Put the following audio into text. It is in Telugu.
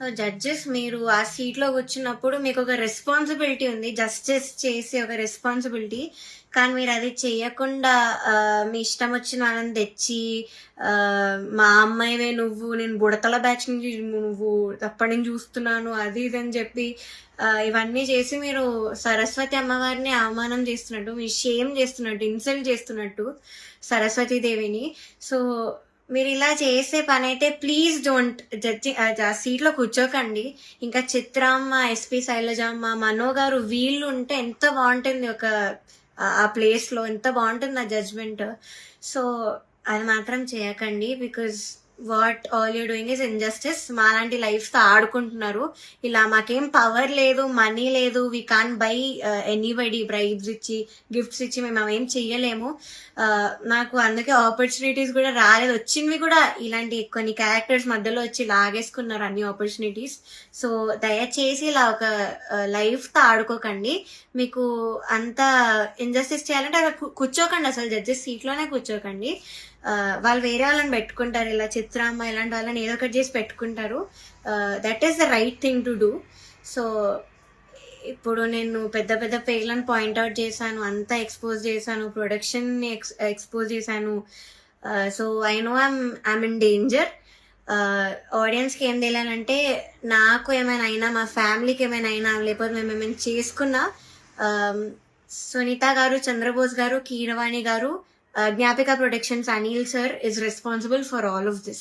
సో జడ్జెస్ మీరు ఆ సీట్లో కూర్చున్నప్పుడు మీకు ఒక రెస్పాన్సిబిలిటీ ఉంది, జస్టిస్ చేసే ఒక రెస్పాన్సిబిలిటీ. కానీ మీరు అది చేయకుండా మీ ఇష్టం వచ్చిన వాళ్ళని తెచ్చి ఆ, మా అమ్మాయివే నువ్వు, నేను బుడతల బ్యాచ్ నుంచి నువ్వు అప్పటి నుంచి చూస్తున్నాను అది ఇది అని చెప్పి ఇవన్నీ చేసి మీరు సరస్వతి అమ్మవారిని అవమానం చేస్తున్నట్టు, మీ షేమ్ చేస్తున్నట్టు, ఇన్సల్ట్ చేస్తున్నట్టు సరస్వతి దేవిని. సో మీరు ఇలా చేసే పని అయితే ప్లీజ్ డోంట్ జడ్జి సీట్లో కూర్చోకండి. ఇంకా చిత్రమ్మ, ఎస్పి శైలజమ్మ, మనో గారు వీళ్ళు ఉంటే ఎంత బాగుంటుంది ఒక ఆ ప్లేస్లో, ఎంత బాగుంటుంది ఆ జడ్జ్మెంట్. సో అది మాత్రం చేయకండి, because what all you doing is injustice. మాలాంటి లైఫ్తో ఆడుకుంటున్నారు. ఇలా మాకేం పవర్ లేదు, మనీ లేదు, we can buy anybody bribes ఇచ్చి, గిఫ్ట్స్ ఇచ్చి మేము అవేం చెయ్యలేము. నాకు అందుకే ఆపర్చునిటీస్ కూడా రాలేదు. వచ్చినవి కూడా ఇలాంటి కొన్ని క్యారెక్టర్స్ మధ్యలో వచ్చి లాగేసుకున్నారు అన్ని ఆపర్చునిటీస్. సో దయచేసి ఇలా ఒక లైఫ్తో ఆడుకోకండి. మీకు అంత ఇంజస్టిస్ చేయాలంటే అక్కడ కూర్చోకండి, అసలు జడ్జెస్ సీట్లోనే కూర్చోకండి. వాళ్ళు వేరే వాళ్ళని పెట్టుకుంటారు, ఇలా చిత్రామ్మ ఇలాంటి వాళ్ళని ఏదో ఒకటి చేసి పెట్టుకుంటారు. That is the right thing to do. So ఇప్పుడు నేను పెద్ద పెద్ద పేర్లను పాయింట్అవుట్ చేశాను, అంతా ఎక్స్పోజ్ చేశాను, ప్రొడక్షన్ని ఎక్స్పోజ్ చేశాను. So I know I'm in danger. ఆడియన్స్కి ఏం తెలియాలంటే, నాకు ఏమైనా అయినా, మా ఫ్యామిలీకి ఏమైనా అయినా, లేకపోతే మేము ఏమైనా చేసుకున్నా, సునీత గారు, Chandrabose garu, Keeravani garu, Gnapika productions, Anil sir is responsible for all of this.